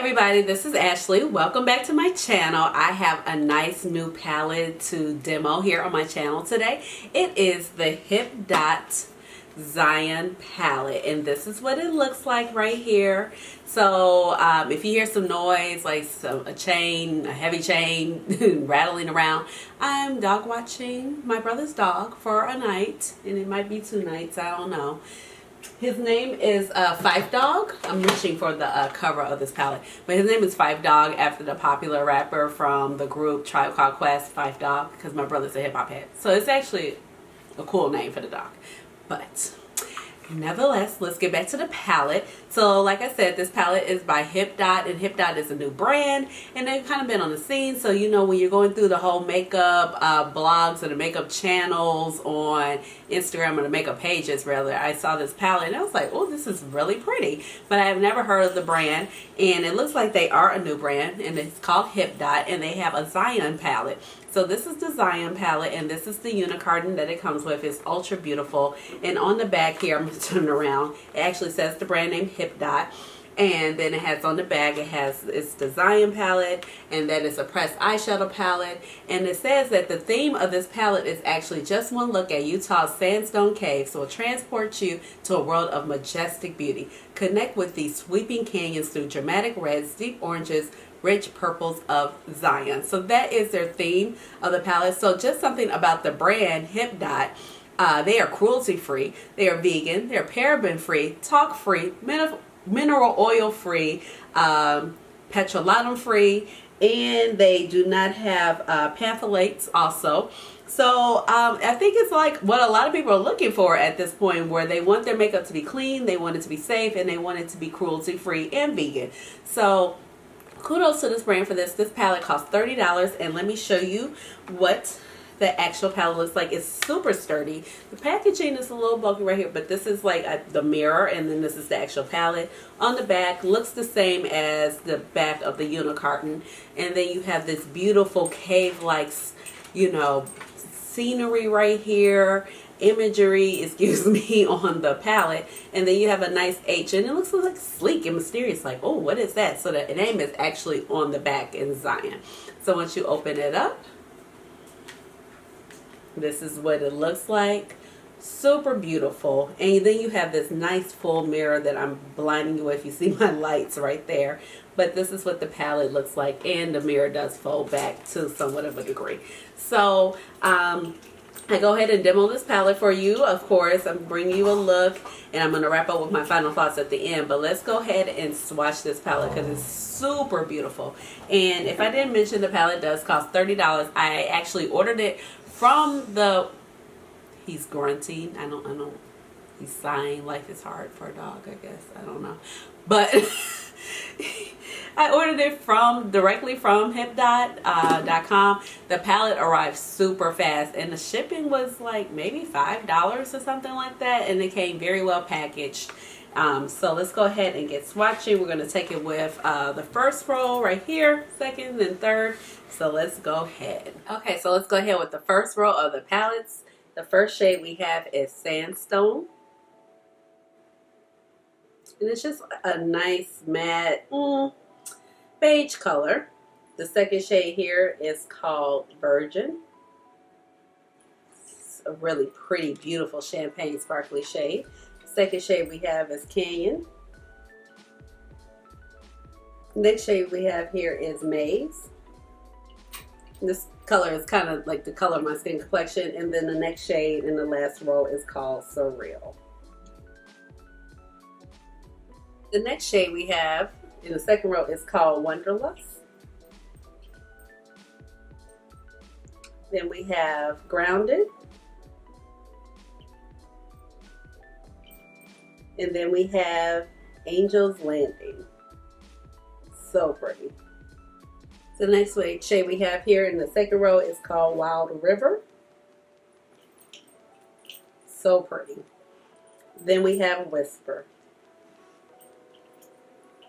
everybody, this is Ashley. Welcome back to my channel. I have a nice new palette to demo here on my channel today. It is the Hip Dot Zion palette, and this is what it looks like right here. So if you hear some noise, like a heavy chain rattling around, I'm dog watching my brother's dog for a night, and it might be 2 nights, I don't know. His name is Five Dog. I'm reaching for the cover of this palette, but his name is Five Dog after the popular rapper from the group Tribe Called Quest, Five Dog, because my brother's a hip hop head. So it's actually a cool name for the dog. But nevertheless, let's get back to the palette. So like I said, this palette is by Hip Dot, and Hip Dot is a new brand, and they've kind of been on the scene. So you know, when you're going through the whole makeup blogs or the makeup channels on Instagram, or the makeup pages rather, I saw this palette and I was like, oh, this is really pretty, but I have never heard of the brand, and it looks like they are a new brand, and it's called Hip Dot, and they have a Zion palette. So this is the Zion palette, and this is the unicarton that it comes with. It's ultra beautiful, and on the back here, I'm going to turn it around, it actually says the brand name Hip Dot, and then it has on the back, it's the Zion palette, and then it's a pressed eyeshadow palette, and it says that the theme of this palette is actually just one look at Utah's sandstone caves, so it transports you to a world of majestic beauty. Connect with these sweeping canyons through dramatic reds, deep oranges, rich purples of Zion. So that is their theme of the palette. So just something about the brand Hip Dot. They are cruelty free, they are vegan, they're paraben free, talc free, mineral oil free, petrolatum free, and they do not have phthalates also. So I think it's like what a lot of people are looking for at this point, where they want their makeup to be clean, they want it to be safe, and they want it to be cruelty free and vegan. So kudos to this brand for this. This palette costs $30, and let me show you what the actual palette looks like. It's super sturdy. The packaging is a little bulky right here, but this is like the mirror, and then this is the actual palette. On the back, looks the same as the back of the unicarton, and then you have this beautiful cave-like, you know, scenery right here, imagery, excuse me, on the palette, and then you have a nice H, and it looks like sleek and mysterious, like, oh, what is that? So the name is actually on the back in Zion. So once you open it up, this is what it looks like. Super beautiful. And then you have this nice full mirror that I'm blinding you with. You see my lights right there, but this is what the palette looks like, and the mirror does fold back to somewhat of a degree. So I go ahead and demo this palette for you. Of course, I'm bringing you a look, and I'm going to wrap up with my final thoughts at the end. But let's go ahead and swatch this palette because it's super beautiful. And if I didn't mention, the palette does cost $30. I actually ordered it from the... He's grunting. I don't. He's sighing. Life is hard for a dog, I guess. I don't know. But I ordered it directly from HipDot.com. The palette arrived super fast, and the shipping was like maybe $5 or something like that, and it came very well packaged. So let's go ahead and get swatching. We're going to take it with the first roll right here, second and third. So let's go ahead. Okay, so let's go ahead with the first row of the palettes. The first shade we have is Sandstone. And it's just a nice matte beige color. The second shade here is called Virgin. It's a really pretty, beautiful champagne sparkly shade. Second shade we have is Canyon. Next shade we have here is Maze. This color is kind of like the color of my skin complexion. And then the next shade in the last row is called Surreal. The next shade we have in the second row is called Wanderlust. Then we have Grounded. And then we have Angel's Landing. So pretty. The next shade we have here in the second row is called Wild River. So pretty. Then we have Whisper.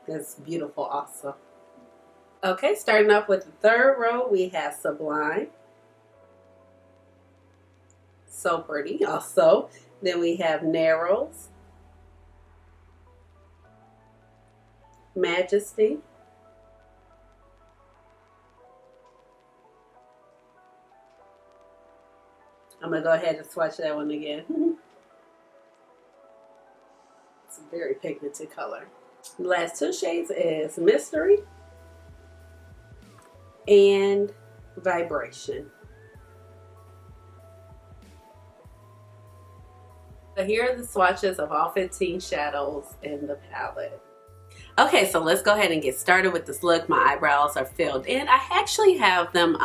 It's beautiful also. Okay, starting off with the third row, we have Sublime. So pretty also. Then we have Narrows. Majesty. I'm going to go ahead and swatch that one again. It's a very pigmented color. The last two shades is Mystery and Vibration. So here are the swatches of all 15 shadows in the palette. Okay, so let's go ahead and get started with this look. My eyebrows are filled in. I actually have them,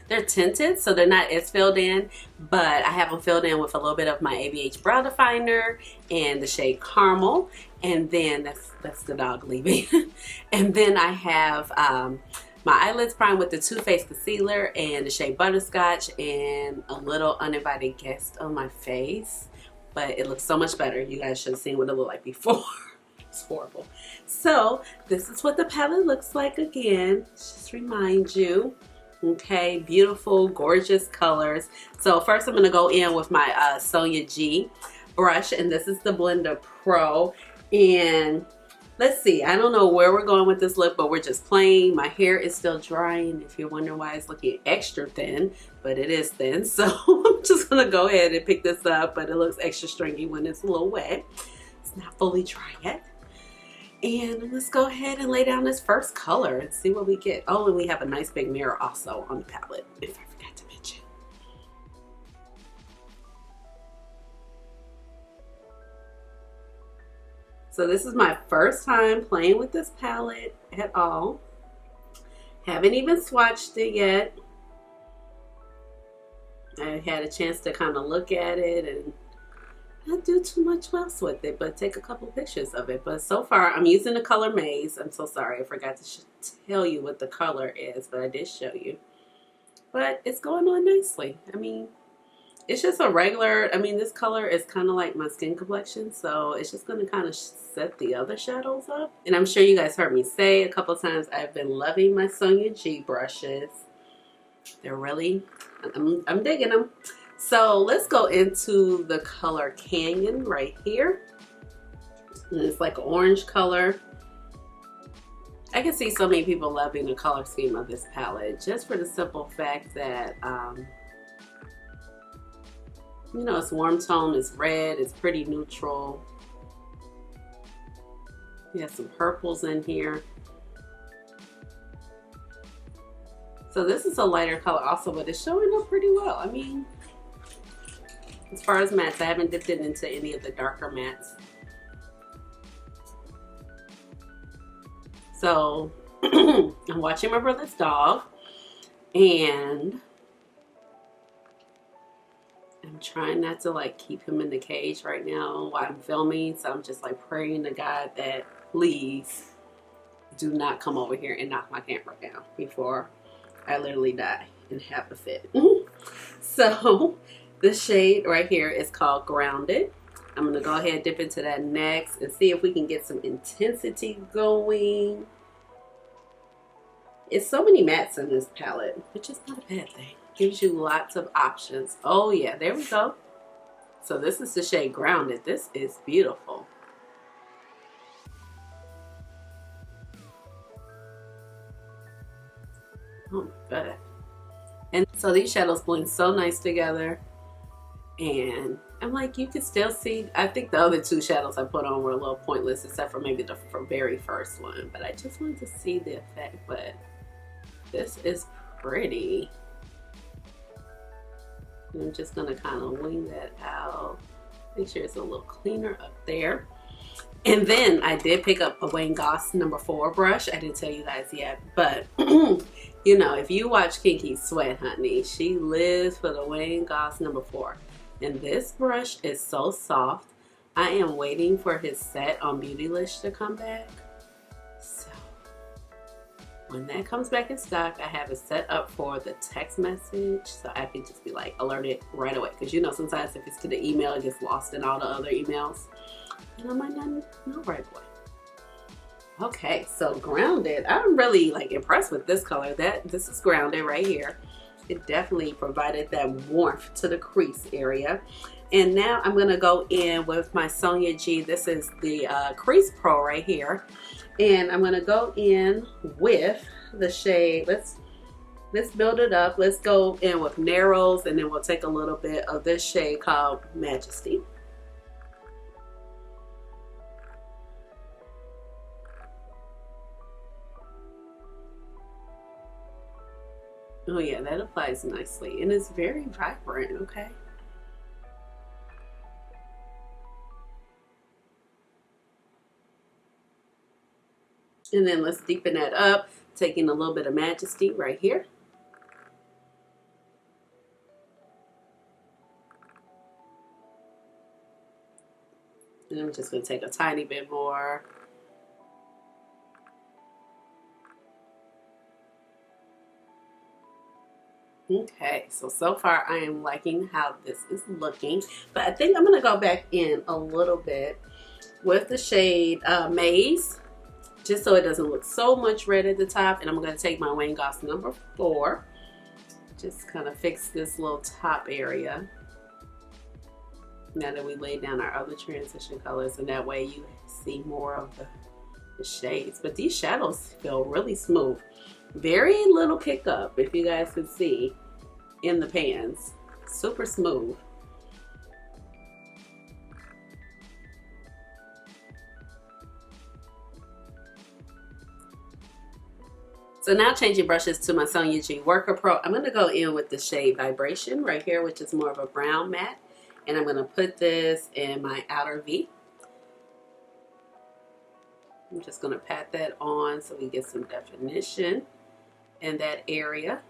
they're tinted, so they're not as filled in, but I have them filled in with a little bit of my ABH brow definer and the shade Caramel. And then, that's the dog leaving. And then I have my eyelids primed with the Too Faced concealer and the shade Butterscotch and a little uninvited guest on my face. But it looks so much better. You guys should have seen what it looked like before. It's horrible. So this is what the palette looks like again. Just remind you. Okay, beautiful, gorgeous colors. So first I'm going to go in with my Sonia G brush, and this is the Blender Pro. And let's see, I don't know where we're going with this look, but we're just playing. My hair is still drying, if you're wondering why it's looking extra thin, but it is thin. So I'm just going to go ahead and pick this up, but it looks extra stringy when it's a little wet. It's not fully dry yet. And let's go ahead and lay down this first color and see what we get. Oh, and we have a nice big mirror also on the palette, if I forgot to mention. So this is my first time playing with this palette at all. Haven't even swatched it yet. I had a chance to kind of look at it and not do too much else with it, but take a couple pictures of it. But so far, I'm using the color Maze. I'm so sorry, I forgot to tell you what the color is, but I did show you. But it's going on nicely. I mean, it's just a regular, I mean, this color is kind of like my skin complexion, so it's just going to kind of set the other shadows up. And I'm sure you guys heard me say a couple times, I've been loving my Sonia G brushes. They're really, I'm digging them. So let's go into the color Canyon right here. And it's like an orange color. I can see so many people loving the color scheme of this palette just for the simple fact that, you know, it's warm tone, it's red, it's pretty neutral. We have some purples in here. So this is a lighter color also, but it's showing up pretty well. I mean, as far as mattes, I haven't dipped it into any of the darker mattes. So I'm watching my brother's dog, and I'm trying not to like keep him in the cage right now while I'm filming. So I'm just like praying to God that please do not come over here and knock my camera down before I literally die and have a fit. So the shade right here is called Grounded. I'm going to go ahead and dip into that next and see if we can get some intensity going. It's so many mattes in this palette, which is not a bad thing. Gives you lots of options. Oh yeah, there we go. So this is the shade Grounded. This is beautiful. Oh my god. And so these shadows blend so nice together. And I'm like, you can still see, I think the other two shadows I put on were a little pointless except for maybe the very first one. But I just wanted to see the effect. But this is pretty. And I'm just going to kind of wing that out. Make sure it's a little cleaner up there. And then I did pick up a Wayne Goss number 4 brush. I didn't tell you guys yet. But, you know, if you watch Kinky Sweat, honey, she lives for the Wayne Goss number 4. And this brush is so soft. I am waiting for his set on Beautylish to come back. So when that comes back in stock, I have it set up for the text message. So I can just be like alerted right away. Because you know, sometimes if it's to the email, it gets lost in all the other emails. And I might not know right away. Okay, so Grounded. I'm really like impressed with this color. This is Grounded right here. It definitely provided that warmth to the crease area. And now I'm going to go in with my Sonia G. This is the Crease Pro right here. And I'm going to go in with the shade, let's let's build it up. Let's go in with narrows, and then we'll take a little bit of this shade called Majesty. Oh yeah, that applies nicely, and it's very vibrant, okay? And then let's deepen that up, taking a little bit of Majesty right here. And I'm just going to take a tiny bit more. Okay, so far I am liking how this is looking, but I think I'm going to go back in a little bit with the shade Maze, just so it doesn't look so much red at the top. And I'm going to take my Wayne Goss number 4, just kind of fix this little top area now that we laid down our other transition colors, and that way you see more of the shades. But these shadows feel really smooth. Very little kick up, if you guys can see in the pans. Super smooth. So now changing brushes to my Sonia G Worker Pro, I'm going to go in with the shade Vibration right here, which is more of a brown matte. And I'm going to put this in my outer V. I'm just going to pat that on so we get some definition in that area.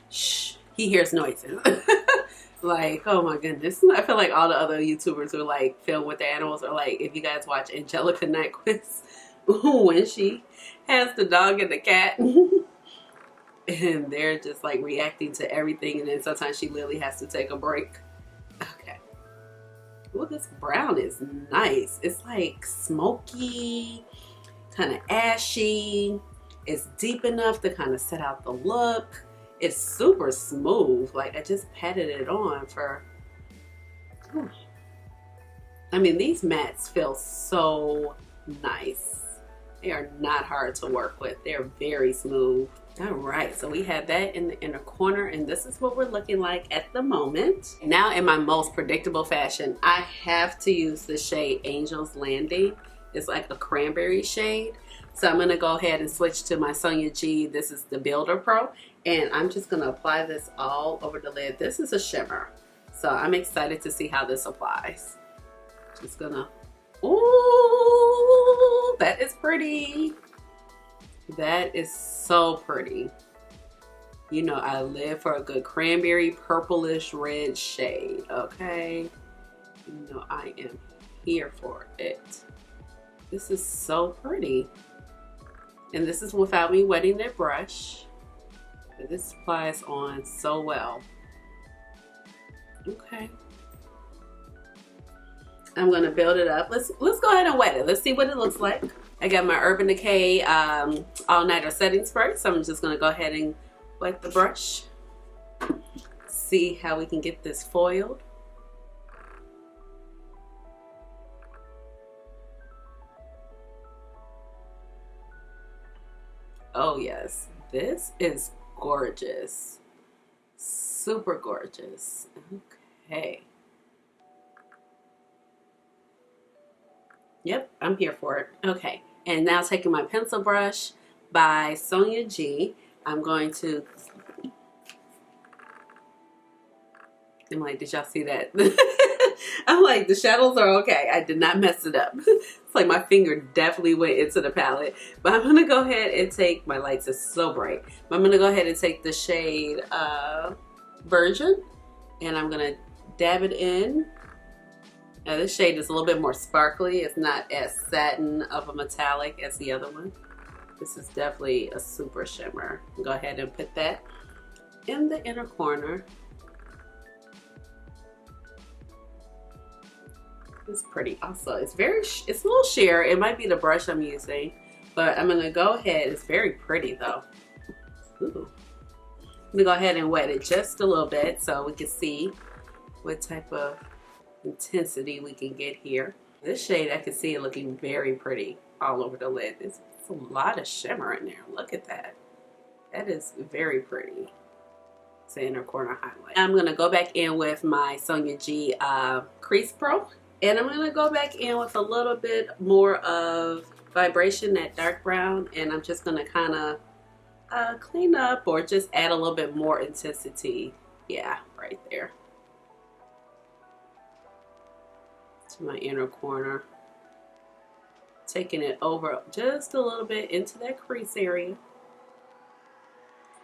Shh, he hears noises. Like, oh my goodness. I feel like all the other YouTubers who like film with the animals are like, if you guys watch Angelica Nyquist, when she has the dog and the cat, and they're just like reacting to everything, and then sometimes she literally has to take a break. Okay. Well, this brown is nice. It's like smoky, kind of ashy. It's deep enough to kind of set out the look. It's super smooth. Like, I just patted it on for, I mean, these mattes feel so nice. They are not hard to work with. They're very smooth. All right, so we have that in the inner corner, and this is what we're looking like at the moment. Now, in my most predictable fashion, I have to use the shade Angel's Landing. It's like a cranberry shade. So I'm gonna go ahead and switch to my Sonia G. This is the Builder Pro, and I'm just gonna apply this all over the lid. This is a shimmer, so I'm excited to see how this applies. Just gonna, ooh, that is pretty. That is so pretty. You know, I live for a good cranberry purplish red shade, okay? You know, I am here for it. This is so pretty. And this is without me wetting that brush. But this applies on so well. Okay. I'm gonna build it up. Let's go ahead and wet it. Let's see what it looks like. I got my Urban Decay All Nighter Setting Spray, so I'm just gonna go ahead and wet the brush. See how we can get this foiled. Oh yes, this is gorgeous. Super gorgeous. Okay. Yep, I'm here for it. Okay, and now taking my pencil brush by Sonia G, I'm going to, I'm like, did y'all see that? I'm like, the shadows are okay. I did not mess it up. It's like my finger definitely went into the palette. But I'm going to go ahead and take, my lights are so bright, but I'm going to go ahead and take the shade Virgin, and I'm going to dab it in. Now this shade is a little bit more sparkly. It's not as satin of a metallic as the other one. This is definitely a super shimmer. Go ahead and put that in the inner corner. It's pretty also. It's a little sheer. It might be the brush I'm using, but I'm gonna go ahead. It's very pretty though. Ooh. I'm gonna go ahead and wet it just a little bit so we can see what type of intensity we can get here. This shade, I can see it looking very pretty all over the lid. It's a lot of shimmer in there. Look at that. That is very pretty. It's an inner corner highlight. I'm going to go back in with my Sonia G Crease Pro. And I'm going to go back in with a little bit more of Vibration, that dark brown. And I'm just going to kind of clean up or just add a little bit more intensity. Yeah, right there. To my inner corner. Taking it over just a little bit into that crease area.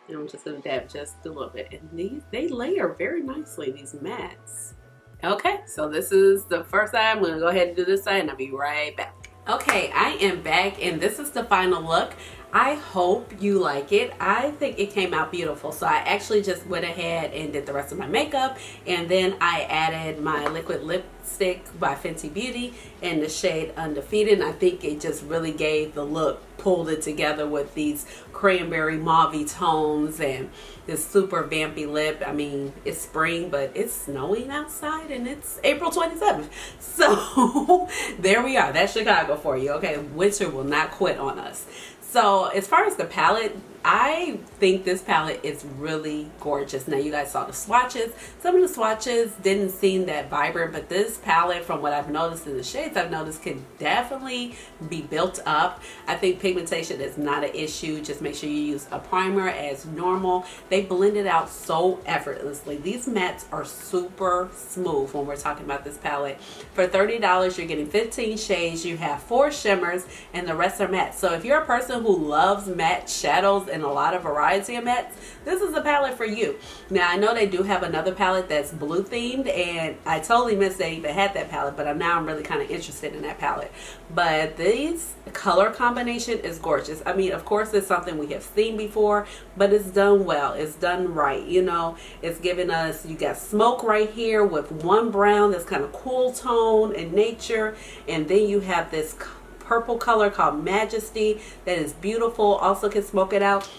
And I'm just going to dab just a little bit. And they layer very nicely, these mattes. Okay, so this is the first side. I'm going to go ahead and do this side and I'll be right back. Okay, I am back and this is the final look. I hope you like it. I think it came out beautiful. So I actually just went ahead and did the rest of my makeup, and then I added my liquid lipstick by Fenty Beauty in the shade Undefeated. And I think it just really gave the look, pulled it together with these cranberry mauve tones and this super vampy lip. I mean, it's spring, but it's snowing outside and it's April 27th. So there we are. That's Chicago for you. Okay, winter will not quit on us. So as far as the palette, I think this palette is really gorgeous. Now you guys saw the swatches. Some of the swatches didn't seem that vibrant, but this palette, from what I've noticed in the shades I've noticed, can definitely be built up. I think pigmentation is not an issue. Just make sure you use a primer as normal. They blend it out so effortlessly. These mattes are super smooth when we're talking about this palette. For $30, you're getting 15 shades. You have 4 shimmers and the rest are matte. So if you're a person who loves matte shadows and a lot of variety of mattes, this is a palette for you. Now I know they do have another palette that's blue themed, and I totally missed they even had that palette, but I'm really kind of interested in that palette. But this color combination is gorgeous. I mean, of course it's something we have seen before, but it's done well. It's done right. You know, it's giving us, you got smoke right here with one brown that's kind of cool tone in nature, and then you have this purple color called Majesty that is beautiful. Also can smoke it out.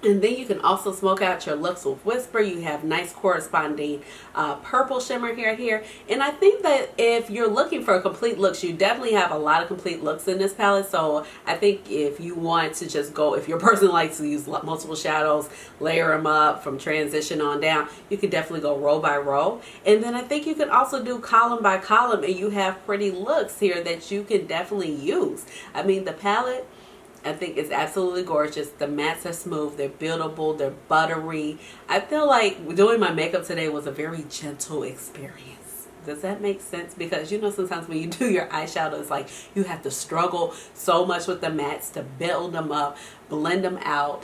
And then you can also smoke out your looks with Whisper. You have nice corresponding purple shimmer here. And I think that if you're looking for complete looks, you definitely have a lot of complete looks in this palette. So I think if you want to just go, if your person likes to use multiple shadows, layer them up from transition on down, you can definitely go row by row. And then I think you can also do column by column, and you have pretty looks here that you can definitely use. I mean, the palette, I think it's absolutely gorgeous. The mattes are smooth, they're buildable, they're buttery. I feel like doing my makeup today was a very gentle experience. Does that make sense? Because you know, sometimes when you do your eyeshadow, it's like you have to struggle so much with the mattes to build them up, blend them out.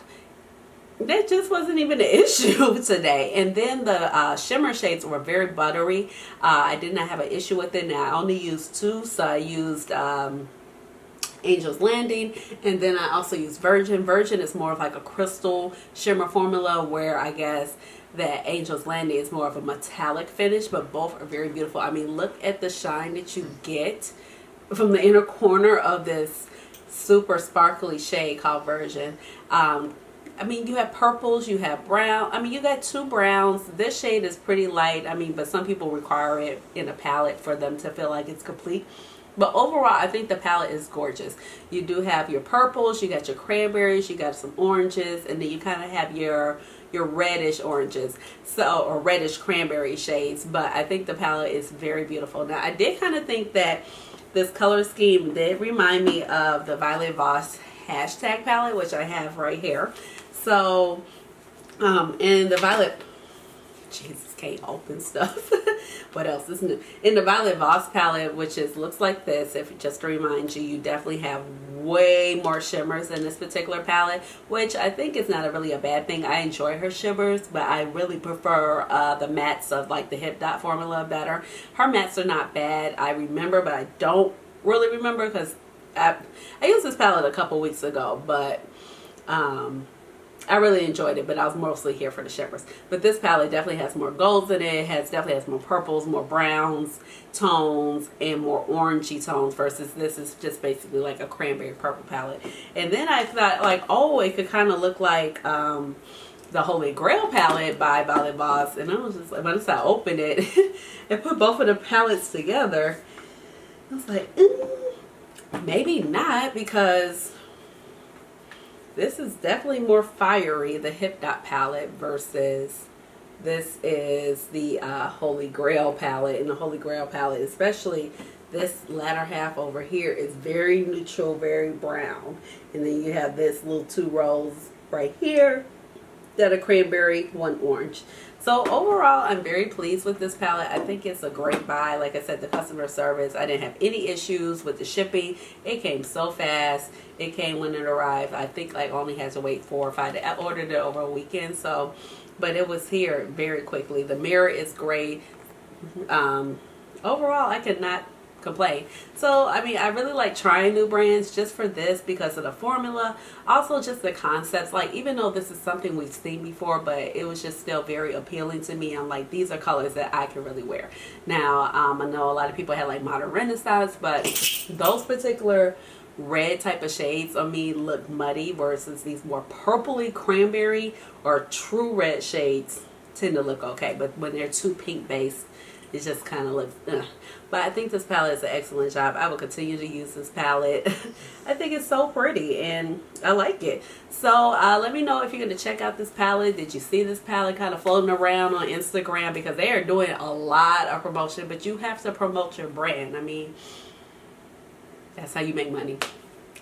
That just wasn't even an issue today. And then the shimmer shades were very buttery. I did not have an issue with it. Now I only used 2, so I used Angel's Landing, and then I also use Virgin. Virgin is more of like a crystal shimmer formula, where I guess that Angel's Landing is more of a metallic finish, but both are very beautiful. I mean, look at the shine that you get from the inner corner of this super sparkly shade called Virgin. I mean, you have purples, you have brown. I mean, you got 2 browns. This shade is pretty light. I mean, but some people require it in a palette for them to feel like it's complete. But overall, I think the palette is gorgeous. You do have your purples, you got your cranberries, you got some oranges, and then you kind of have your reddish oranges, so, or reddish cranberry shades. But I think the palette is very beautiful. Now, I did kind of think that this color scheme did remind me of the Violet Voss hashtag palette, which I have right here. So, in the Violet, Jesus, can't open stuff. What else is new? In the Violet Voss palette, which looks like this, if just to remind you, you definitely have way more shimmers in this particular palette, which I think is not really a bad thing. I enjoy her shimmers, but I really prefer the mattes of like the Hip Dot formula better. Her mattes are not bad. I remember, but I don't really remember because I used this palette a couple weeks ago, but I really enjoyed it, but I was mostly here for the shimmers. But this palette definitely has more golds in it. Definitely has more purples, more browns tones, and more orangey tones, versus this is just basically like a cranberry purple palette. And then I thought, like, oh, it could kind of look like the Holy Grail palette by Violet Voss. And I was just like, once I opened it and put both of the palettes together, I was like, maybe not, because this is definitely more fiery, the Hip Dot palette, versus this is the Holy Grail palette. And the Holy Grail palette, especially this latter half over here, is very neutral, very brown. And then you have this little 2 rows right here that are cranberry, 1 orange. So overall, I'm very pleased with this palette. I think it's a great buy. Like I said, the customer service, I didn't have any issues with the shipping. It came so fast. It came when it arrived. I think I only had to wait 4 or 5 days. I ordered it over a weekend, so, but it was here very quickly. The mirror is great. Overall, I could not complain. So I mean, I really like trying new brands just for this, because of the formula, also just the concepts. Like, even though this is something we've seen before, but it was just still very appealing to me. I'm like, these are colors that I can really wear. Now I know a lot of people had like modern renaissance, but those particular red type of shades on me look muddy, versus these more purpley cranberry or true red shades tend to look okay. But when they're too pink based, it just kind of looks But I think this palette is an excellent job. I will continue to use this palette. I think it's so pretty and I like it. So let me know if you're going to check out this palette. Did you see this palette kind of floating around on Instagram? Because they are doing a lot of promotion, but you have to promote your brand. I mean, that's how you make money.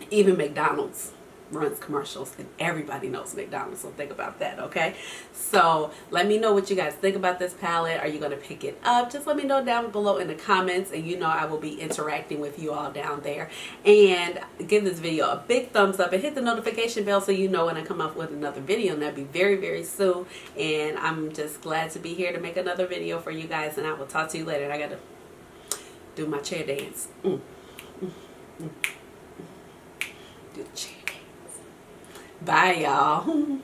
Even McDonald's runs commercials, and everybody knows McDonald's, so think about that. Okay, so let me know what you guys think about this palette. Are you going to pick it up? Just let me know down below in the comments, and you know I will be interacting with you all down there. And give this video a big thumbs up and hit the notification bell so you know when I come up with another video, and that'll be very, very soon. And I'm just glad to be here to make another video for you guys, and I will talk to you later. And I gotta do my chair dance. Do the chair. Bye, y'all.